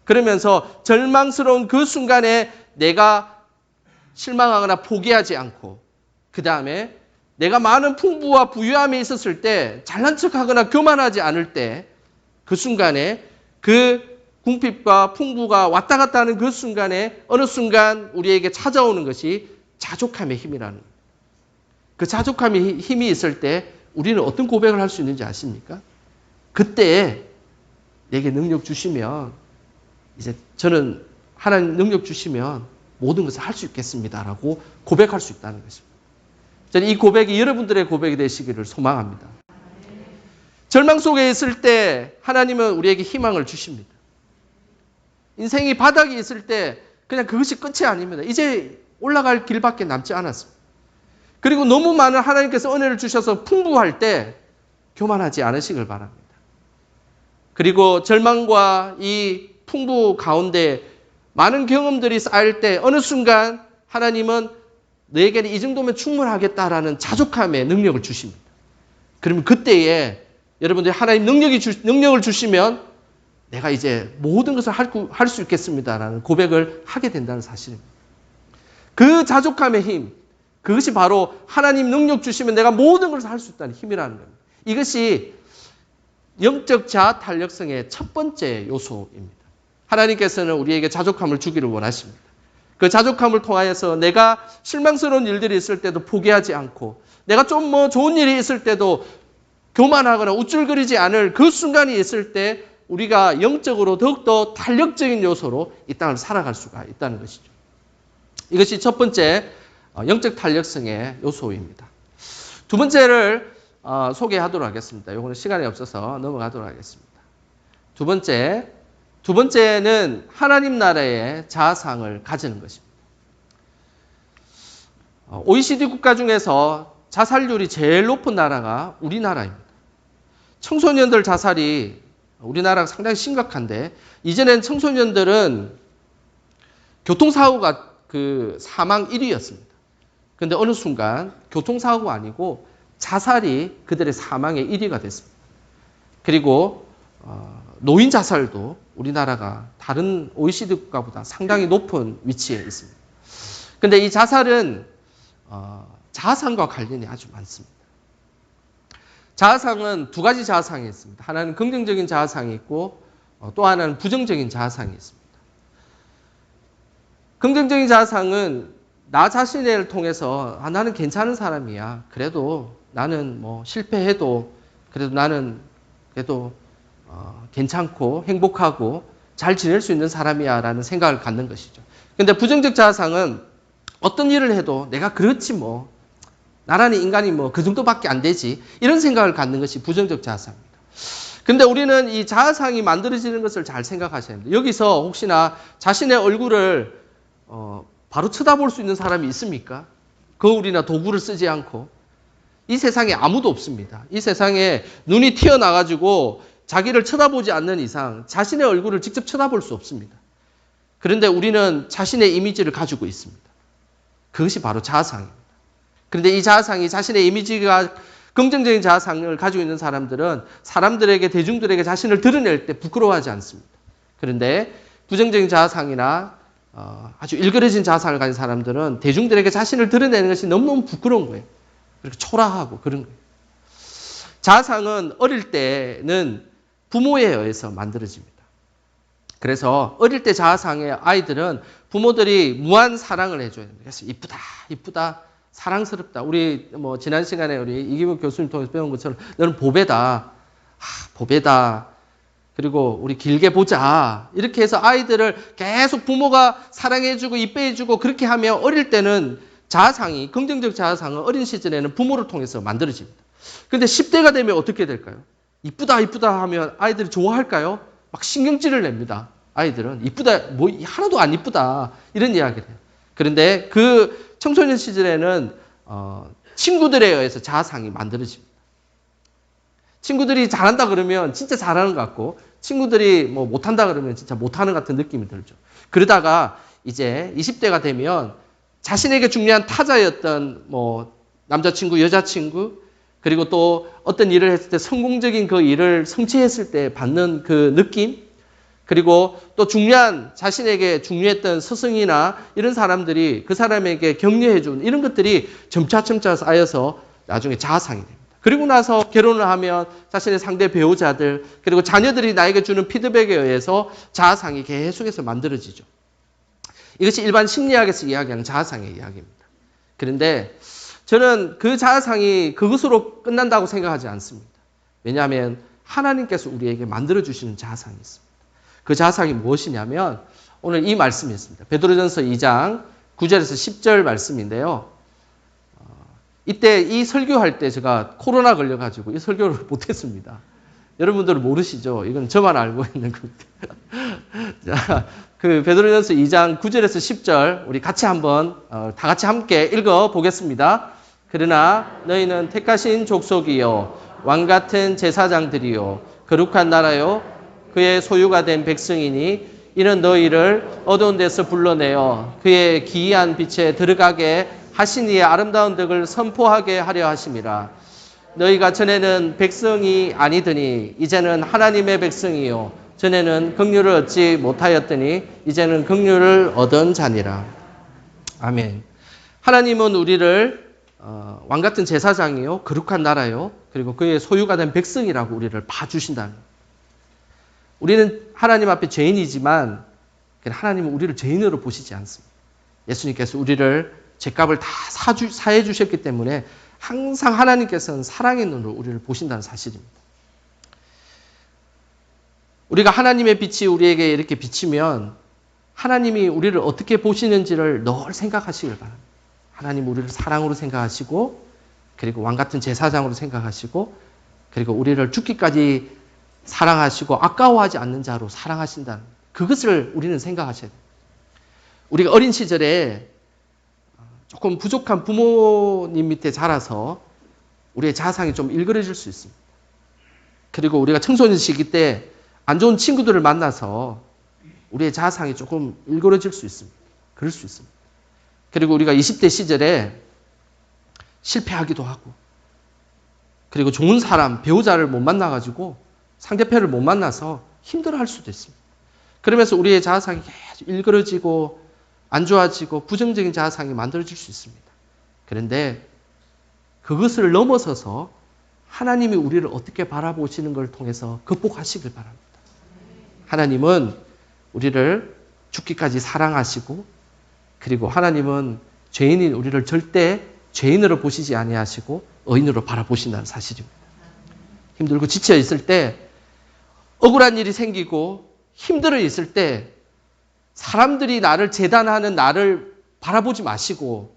그러면서 절망스러운 그 순간에 내가 실망하거나 포기하지 않고 그 다음에 내가 많은 풍부와 부유함이 있었을 때 잘난 척하거나 교만하지 않을 때 그 순간에 그 궁핍과 풍부가 왔다 갔다 하는 그 순간에 어느 순간 우리에게 찾아오는 것이 자족함의 힘이라는 거예요. 그 자족함의 힘이 있을 때 우리는 어떤 고백을 할 수 있는지 아십니까? 그때 내게 능력 주시면 이제 저는 하나님 능력 주시면 모든 것을 할 수 있겠습니다라고 고백할 수 있다는 것입니다. 저는 이 고백이 여러분들의 고백이 되시기를 소망합니다. 절망 속에 있을 때 하나님은 우리에게 희망을 주십니다. 인생이 바닥이 있을 때 그냥 그것이 끝이 아닙니다. 이제 올라갈 길밖에 남지 않았습니다. 그리고 너무 많은 하나님께서 은혜를 주셔서 풍부할 때 교만하지 않으시길 바랍니다. 그리고 절망과 이 풍부 가운데 많은 경험들이 쌓일 때 어느 순간 하나님은 너에게는 이 정도면 충분하겠다라는 자족함의 능력을 주십니다. 그러면 그때에 여러분들이 하나님 능력을 주시면 내가 이제 모든 것을 할 수 있겠습니다라는 고백을 하게 된다는 사실입니다. 그 자족함의 힘, 그것이 바로 하나님 능력 주시면 내가 모든 것을 할 수 있다는 힘이라는 겁니다. 이것이 영적 자아 탄력성의 첫 번째 요소입니다. 하나님께서는 우리에게 자족함을 주기를 원하십니다. 그 자족함을 통하여서 내가 실망스러운 일들이 있을 때도 포기하지 않고 내가 좀 좋은 일이 있을 때도 교만하거나 우쭐거리지 않을 그 순간이 있을 때 우리가 영적으로 더욱더 탄력적인 요소로 이 땅을 살아갈 수가 있다는 것이죠. 이것이 첫 번째 영적 탄력성의 요소입니다. 두 번째를 소개하도록 하겠습니다. 이거는 시간이 없어서 넘어가도록 하겠습니다. 두 번째는 하나님 나라의 자아상을 가지는 것입니다. OECD 국가 중에서 자살률이 제일 높은 나라가 우리나라입니다. 청소년들 자살이 우리나라가 상당히 심각한데 이전엔 청소년들은 교통사고가 그 사망 1위였습니다. 그런데 어느 순간 교통사고가 아니고 자살이 그들의 사망의 1위가 됐습니다. 그리고 노인 자살도 우리나라가 다른 OECD 국가보다 상당히 높은 위치에 있습니다. 그런데 이 자살은 자아상과 관련이 아주 많습니다. 자아상은 두 가지 자아상이 있습니다. 하나는 긍정적인 자아상이 있고 또 하나는 부정적인 자아상이 있습니다. 긍정적인 자아상은 나 자신을 통해서 나는 괜찮은 사람이야. 그래도 나는 실패해도 그래도 나는 그래도 괜찮고 행복하고 잘 지낼 수 있는 사람이야 라는 생각을 갖는 것이죠. 그런데 부정적 자아상은 어떤 일을 해도 내가 그렇지 나라는 인간이 그 정도밖에 안 되지 이런 생각을 갖는 것이 부정적 자아상입니다. 근데 우리는 이 자아상이 만들어지는 것을 잘 생각하셔야 합니다. 여기서 혹시나 자신의 얼굴을 바로 쳐다볼 수 있는 사람이 있습니까? 거울이나 도구를 쓰지 않고. 이 세상에 아무도 없습니다. 이 세상에 눈이 튀어나가지고 자기를 쳐다보지 않는 이상 자신의 얼굴을 직접 쳐다볼 수 없습니다. 그런데 우리는 자신의 이미지를 가지고 있습니다. 그것이 바로 자아상입니다. 그런데 이 자아상이 자신의 이미지가 긍정적인 자아상을 가지고 있는 사람들은 사람들에게 대중들에게 자신을 드러낼 때 부끄러워하지 않습니다. 그런데 부정적인 자아상이나 아주 일그러진 자아상을 가진 사람들은 대중들에게 자신을 드러내는 것이 너무너무 부끄러운 거예요. 그렇게 초라하고 그런 거예요. 자아상은 어릴 때는 부모에 의해서 만들어집니다. 그래서 어릴 때 자아상의 아이들은 부모들이 무한 사랑을 해줘야 됩니다. 그래서 이쁘다, 이쁘다, 사랑스럽다. 우리 지난 시간에 우리 이기복 교수님 통해서 배운 것처럼 너는 보배다, 보배다. 그리고 우리 길게 보자. 이렇게 해서 아이들을 계속 부모가 사랑해주고 이뻐해주고 그렇게 하면 어릴 때는 자아상이, 긍정적 자아상은 어린 시절에는 부모를 통해서 만들어집니다. 근데 10대가 되면 어떻게 될까요? 이쁘다, 이쁘다 하면 아이들이 좋아할까요? 막 신경질을 냅니다. 아이들은 이쁘다, 뭐 하나도 안 이쁘다 이런 이야기를 해요. 그런데 그 청소년 시절에는 친구들에 의해서 자아상이 만들어집니다. 친구들이 잘한다 그러면 진짜 잘하는 것 같고 친구들이 뭐 못한다 그러면 진짜 못하는 것 같은 느낌이 들죠. 그러다가 이제 20대가 되면 자신에게 중요한 타자였던 뭐 남자친구, 여자친구 그리고 또 어떤 일을 했을 때 성공적인 그 일을 성취했을 때 받는 그 느낌 그리고 또 자신에게 중요했던 스승이나 이런 사람들이 그 사람에게 격려해준 이런 것들이 점차 쌓여서 나중에 자아상이 됩니다. 그리고 나서 결혼을 하면 자신의 상대 배우자들 그리고 자녀들이 나에게 주는 피드백에 의해서 자아상이 계속해서 만들어지죠. 이것이 일반 심리학에서 이야기하는 자아상의 이야기입니다. 그런데 저는 그 자아상이 그것으로 끝난다고 생각하지 않습니다. 왜냐하면 하나님께서 우리에게 만들어주시는 자아상이 있습니다. 그 자아상이 무엇이냐면 오늘 이 말씀이었습니다. 베드로전서 2장 9절에서 10절 말씀인데요. 이때 이 설교할 때 제가 코로나 걸려가지고 이 설교를 못했습니다. 여러분들은 모르시죠? 이건 저만 알고 있는 겁니다. 자, 그 베드로전서 2장 9절에서 10절 우리 같이 한번 다 같이 함께 읽어 보겠습니다. 그러나 너희는 택하신 족속이요 왕 같은 제사장들이요 거룩한 나라요 그의 소유가 된 백성이니 이는 너희를 어두운 데서 불러내어 그의 기이한 빛에 들어가게 하신 이의 아름다운 덕을 선포하게 하려 하심이라. 너희가 전에는 백성이 아니더니 이제는 하나님의 백성이요 전에는 긍휼을 얻지 못하였더니 이제는 긍휼을 얻은 자니라. 아멘. 하나님은 우리를 왕 같은 제사장이요 거룩한 나라요 그리고 그의 소유가 된 백성이라고 우리를 봐주신다는 거예요. 우리는 하나님 앞에 죄인이지만 하나님은 우리를 죄인으로 보시지 않습니다. 예수님께서 우리를 죄값을 다 사해 주셨기 때문에 항상 하나님께서는 사랑의 눈으로 우리를 보신다는 사실입니다. 우리가 하나님의 빛이 우리에게 이렇게 비치면 하나님이 우리를 어떻게 보시는지를 늘 생각하시길 바랍니다. 하나님 우리를 사랑으로 생각하시고 그리고 왕 같은 제사장으로 생각하시고 그리고 우리를 죽기까지 사랑하시고 아까워하지 않는 자로 사랑하신다는 그것을 우리는 생각하셔야 돼요. 우리가 어린 시절에 조금 부족한 부모님 밑에 자라서 우리의 자아상이 좀 일그러질 수 있습니다. 그리고 우리가 청소년 시기 때 안 좋은 친구들을 만나서 우리의 자아상이 조금 일그러질 수 있습니다. 그럴 수 있습니다. 그리고 우리가 20대 시절에 실패하기도 하고 그리고 좋은 사람, 배우자를 못 만나가지고 상대편을 못 만나서 힘들어할 수도 있습니다. 그러면서 우리의 자아상이 계속 일그러지고 안 좋아지고 부정적인 자아상이 만들어질 수 있습니다. 그런데 그것을 넘어서서 하나님이 우리를 어떻게 바라보시는 걸 통해서 극복하시길 바랍니다. 하나님은 우리를 죽기까지 사랑하시고 그리고 하나님은 죄인인 우리를 절대 죄인으로 보시지 아니하시고 의인으로 바라보신다는 사실입니다. 힘들고 지쳐 있을 때 억울한 일이 생기고 힘들어 있을 때 사람들이 나를 재단하는 나를 바라보지 마시고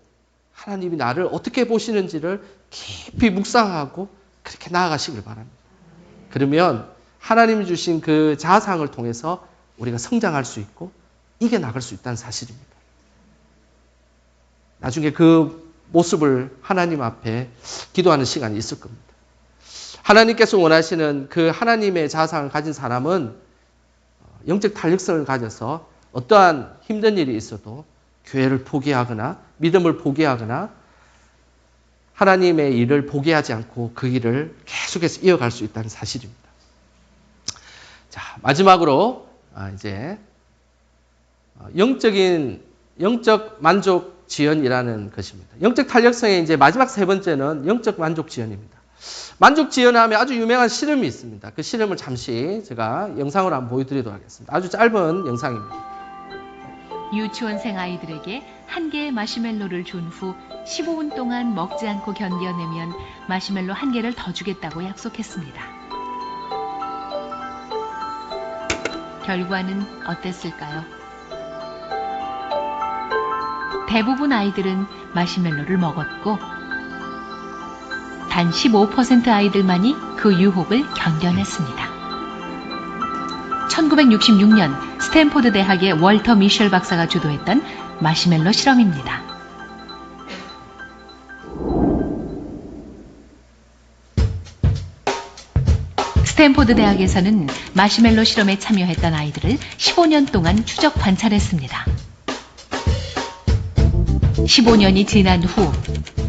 하나님이 나를 어떻게 보시는지를 깊이 묵상하고 그렇게 나아가시길 바랍니다. 그러면 하나님이 주신 그 자아상을 통해서 우리가 성장할 수 있고 이겨나갈 수 있다는 사실입니다. 나중에 그 모습을 하나님 앞에 기도하는 시간이 있을 겁니다. 하나님께서 원하시는 그 하나님의 자아상을 가진 사람은 영적 탄력성을 가져서 어떠한 힘든 일이 있어도 교회를 포기하거나 믿음을 포기하거나 하나님의 일을 포기하지 않고 그 일을 계속해서 이어갈 수 있다는 사실입니다. 자, 마지막으로 이제 영적 만족 지연이라는 것입니다. 영적 탄력성의 이제 마지막 세 번째는 영적 만족 지연입니다. 만족 지연하면 아주 유명한 실험이 있습니다. 그 실험을 잠시 제가 영상으로 한번 보여드리도록 하겠습니다. 아주 짧은 영상입니다.
유치원생 아이들에게 한 개의 마시멜로를 준 후 15분 동안 먹지 않고 견뎌내면 마시멜로 한 개를 더 주겠다고 약속했습니다. 결과는 어땠을까요? 대부분 아이들은 마시멜로를 먹었고 단 15% 아이들만이 그 유혹을 견뎌냈습니다. 1966년 스탠포드 대학의 월터 미셸 박사가 주도했던 마시멜로 실험입니다. 스탠포드 대학에서는 마시멜로 실험에 참여했던 아이들을 15년 동안 추적 관찰했습니다. 15년이 지난 후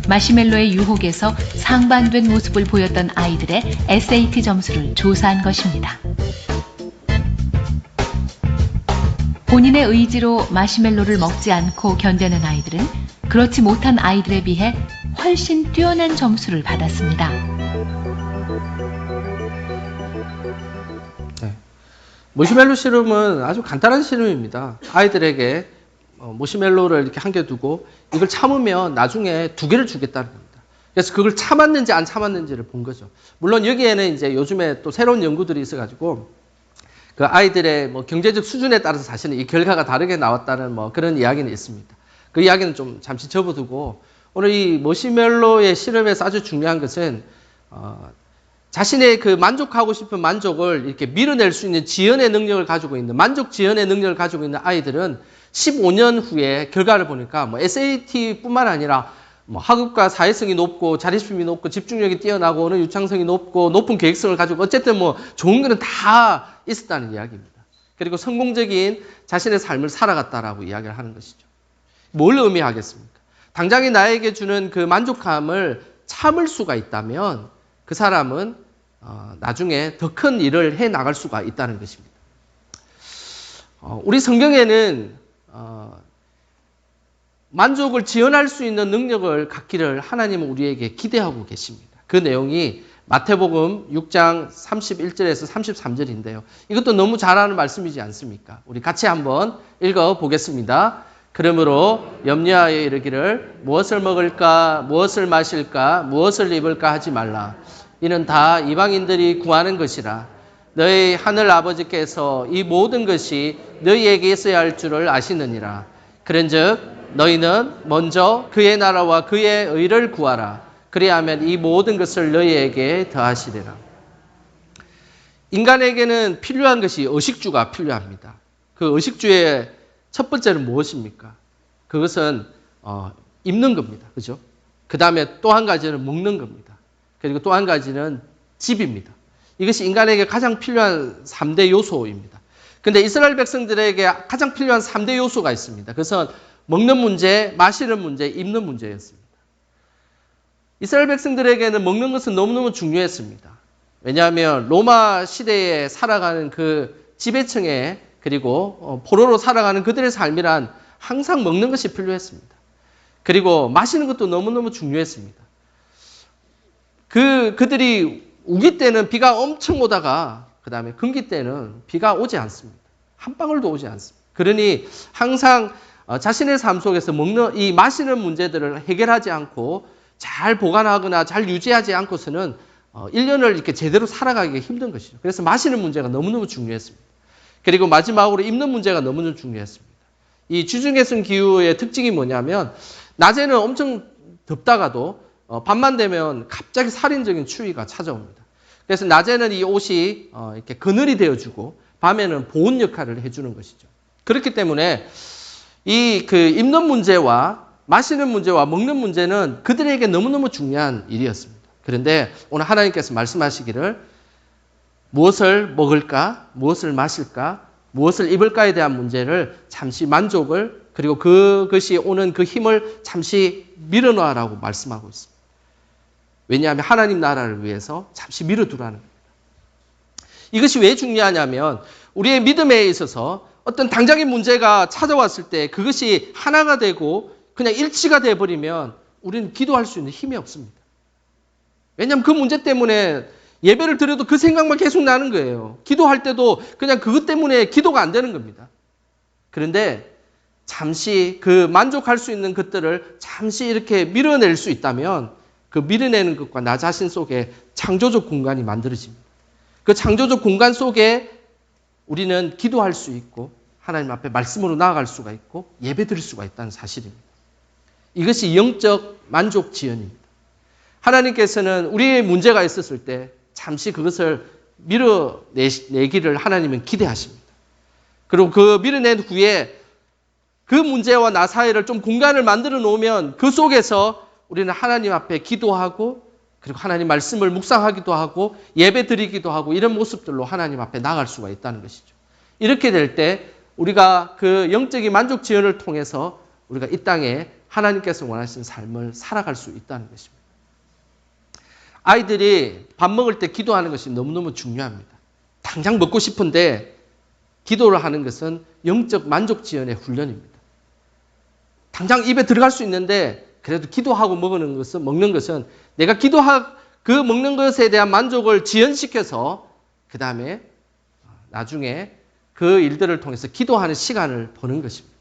마시멜로의 유혹에서 상반된 모습을 보였던 아이들의 SAT 점수를 조사한 것입니다. 본인의 의지로 마시멜로를 먹지 않고 견뎌낸 아이들은 그렇지 못한 아이들에 비해 훨씬 뛰어난 점수를 받았습니다.
네. 머시멜로 실험은 아주 간단한 실험입니다. 아이들에게 머시멜로를 이렇게 한 개 두고 이걸 참으면 나중에 2개를 주겠다는 겁니다. 그래서 그걸 참았는지 안 참았는지를 본 거죠. 물론 여기에는 이제 요즘에 또 새로운 연구들이 있어가지고 그 아이들의 뭐 경제적 수준에 따라서 사실은 이 결과가 다르게 나왔다는 뭐 그런 이야기는 있습니다. 그 이야기는 좀 잠시 접어두고 오늘 이 머시멜로의 실험에서 아주 중요한 것은 자신의 그 만족하고 싶은 만족을 이렇게 밀어낼 수 있는 지연의 능력을 가지고 있는 만족 지연의 능력을 가지고 있는 아이들은 15년 후에 결과를 보니까 뭐 SAT뿐만 아니라 뭐 학업과 사회성이 높고 자립심이 높고 집중력이 뛰어나고 언어 유창성이 높고 높은 계획성을 가지고 어쨌든 뭐 좋은 거는 다 있었다는 이야기입니다. 그리고 성공적인 자신의 삶을 살아갔다라고 이야기를 하는 것이죠. 뭘 의미하겠습니까? 당장에 나에게 주는 그 만족감을 참을 수가 있다면 그 사람은 나중에 더 큰 일을 해 나갈 수가 있다는 것입니다. 우리 성경에는 만족을 지연할 수 있는 능력을 갖기를 하나님은 우리에게 기대하고 계십니다. 그 내용이 마태복음 6장 31절에서 33절인데요. 이것도 너무 잘 아는 말씀이지 않습니까? 우리 같이 한번 읽어보겠습니다. 그러므로 염려하여 이르기를 무엇을 먹을까, 무엇을 마실까, 무엇을 입을까 하지 말라. 이는 다 이방인들이 구하는 것이라. 너희 하늘 아버지께서 이 모든 것이 너희에게 있어야 할 줄을 아시느니라. 그런즉 너희는 먼저 그의 나라와 그의 의를 구하라. 그리하면 이 모든 것을 너희에게 더하시리라. 인간에게는 필요한 것이 의식주가 필요합니다. 그 의식주의 첫 번째는 무엇입니까? 그것은 입는 겁니다. 그죠? 그 다음에 또 한 가지는 먹는 겁니다. 그리고 또 한 가지는 집입니다. 이것이 인간에게 가장 필요한 3대 요소입니다. 근데 이스라엘 백성들에게 가장 필요한 3대 요소가 있습니다. 그것은 먹는 문제, 마시는 문제, 입는 문제였습니다. 이스라엘 백성들에게는 먹는 것은 너무너무 중요했습니다. 왜냐하면 로마 시대에 살아가는 그 지배층에 그리고 포로로 살아가는 그들의 삶이란 항상 먹는 것이 필요했습니다. 그리고 마시는 것도 너무너무 중요했습니다. 그들이 우기 때는 비가 엄청 오다가 그 다음에 금기 때는 비가 오지 않습니다. 한 방울도 오지 않습니다. 그러니 항상 자신의 삶 속에서 이 마시는 문제들을 해결하지 않고 잘 보관하거나 잘 유지하지 않고서는 1년을 이렇게 제대로 살아가기가 힘든 것이죠. 그래서 마시는 문제가 너무너무 중요했습니다. 그리고 마지막으로 입는 문제가 너무너무 중요했습니다. 이 주중해성 기후의 특징이 뭐냐면 낮에는 엄청 덥다가도 밤만 되면 갑자기 살인적인 추위가 찾아옵니다. 그래서 낮에는 이 옷이 이렇게 그늘이 되어주고 밤에는 보온 역할을 해주는 것이죠. 그렇기 때문에 이 입는 문제와 마시는 문제와 먹는 문제는 그들에게 너무너무 중요한 일이었습니다. 그런데 오늘 하나님께서 말씀하시기를 무엇을 먹을까, 무엇을 마실까, 무엇을 입을까에 대한 문제를 잠시 만족을 그리고 그것이 오는 그 힘을 잠시 밀어놓으라고 말씀하고 있습니다. 왜냐하면 하나님 나라를 위해서 잠시 밀어두라는 겁니다. 이것이 왜 중요하냐면 우리의 믿음에 있어서 어떤 당장의 문제가 찾아왔을 때 그것이 하나가 되고 그냥 일치가 돼버리면 우리는 기도할 수 있는 힘이 없습니다. 왜냐하면 그 문제 때문에 예배를 드려도 그 생각만 계속 나는 거예요. 기도할 때도 그냥 그것 때문에 기도가 안 되는 겁니다. 그런데 잠시 그 만족할 수 있는 것들을 잠시 이렇게 밀어낼 수 있다면 그 밀어내는 것과 나 자신 속에 창조적 공간이 만들어집니다. 그 창조적 공간 속에 우리는 기도할 수 있고 하나님 앞에 말씀으로 나아갈 수가 있고 예배 드릴 수가 있다는 사실입니다. 이것이 영적 만족 지연입니다. 하나님께서는 우리의 문제가 있었을 때 잠시 그것을 밀어내기를 하나님은 기대하십니다. 그리고 그 밀어낸 후에 그 문제와 나 사이를 좀 공간을 만들어 놓으면 그 속에서 우리는 하나님 앞에 기도하고 그리고 하나님 말씀을 묵상하기도 하고 예배 드리기도 하고 이런 모습들로 하나님 앞에 나갈 수가 있다는 것이죠. 이렇게 될 때 우리가 그 영적인 만족 지연을 통해서 우리가 이 땅에 하나님께서 원하시는 삶을 살아갈 수 있다는 것입니다. 아이들이 밥 먹을 때 기도하는 것이 너무너무 중요합니다. 당장 먹고 싶은데 기도를 하는 것은 영적 만족 지연의 훈련입니다. 당장 입에 들어갈 수 있는데 그래도 기도하고 먹는 것은 내가 그 먹는 것에 대한 만족을 지연시켜서 그 다음에 나중에 그 일들을 통해서 기도하는 시간을 보는 것입니다.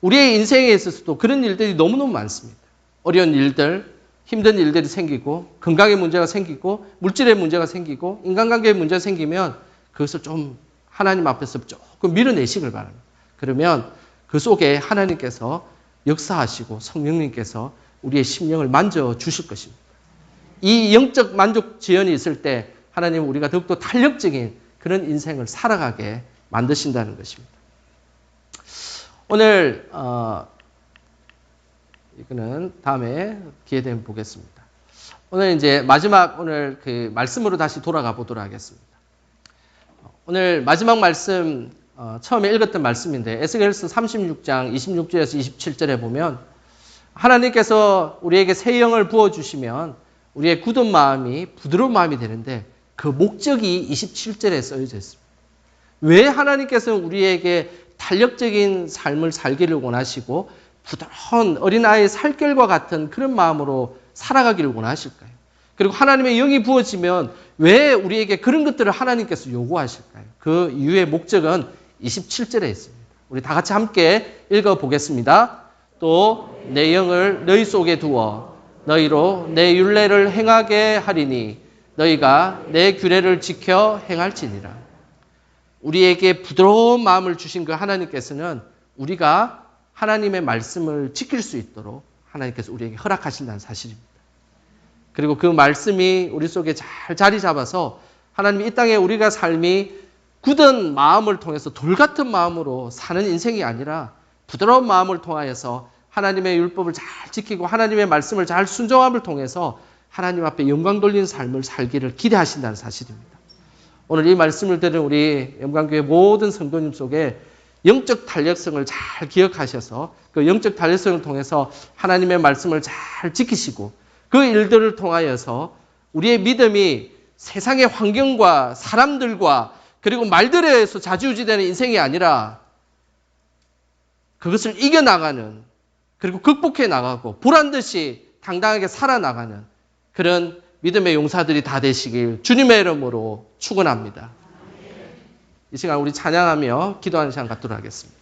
우리의 인생에 있어서도 그런 일들이 너무너무 많습니다. 어려운 일들, 힘든 일들이 생기고 건강의 문제가 생기고 물질의 문제가 생기고 인간관계의 문제가 생기면 그것을 좀 하나님 앞에서 조금 밀어내시길 바랍니다. 그러면 그 속에 하나님께서 역사하시고 성령님께서 우리의 심령을 만져주실 것입니다. 이 영적 만족 지연이 있을 때 하나님은 우리가 더욱더 탄력적인 그런 인생을 살아가게 만드신다는 것입니다. 오늘 이거는 다음에 기회 되면 보겠습니다. 오늘 이제 마지막 오늘 그 말씀으로 다시 돌아가 보도록 하겠습니다. 오늘 마지막 말씀 처음에 읽었던 말씀인데 에스겔서 36장 26절에서 27절에 보면 하나님께서 우리에게 새 영을 부어주시면 우리의 굳은 마음이 부드러운 마음이 되는데 그 목적이 27절에 써져 있습니다. 왜 하나님께서 우리에게 탄력적인 삶을 살기를 원하시고 부드러운 어린아이의 살결과 같은 그런 마음으로 살아가기를 원하실까요? 그리고 하나님의 영이 부어지면 왜 우리에게 그런 것들을 하나님께서 요구하실까요? 그 이유의 목적은 27절에 있습니다. 우리 다 같이 함께 읽어보겠습니다. 또 내 영을 너희 속에 두어 너희로 내 율례를 행하게 하리니 너희가 내 규례를 지켜 행할지니라. 우리에게 부드러운 마음을 주신 그 하나님께서는 우리가 하나님의 말씀을 지킬 수 있도록 하나님께서 우리에게 허락하신다는 사실입니다. 그리고 그 말씀이 우리 속에 잘 자리 잡아서 하나님이 이 땅에 우리가 삶이 굳은 마음을 통해서 돌 같은 마음으로 사는 인생이 아니라 부드러운 마음을 통하여서 하나님의 율법을 잘 지키고 하나님의 말씀을 잘 순종함을 통해서 하나님 앞에 영광 돌리는 삶을 살기를 기대하신다는 사실입니다. 오늘 이 말씀을 들은 우리 영광교회 모든 성도님 속에 영적 탄력성을 잘 기억하셔서 그 영적 탄력성을 통해서 하나님의 말씀을 잘 지키시고 그 일들을 통하여서 우리의 믿음이 세상의 환경과 사람들과 그리고 말들에 의해서 좌지우지되는 인생이 아니라 그것을 이겨나가는 그리고 극복해 나가고 보란듯이 당당하게 살아나가는 그런 믿음의 용사들이 다 되시길 주님의 이름으로 축원합니다. 이 시간 우리 찬양하며 기도하는 시간 갖도록 하겠습니다.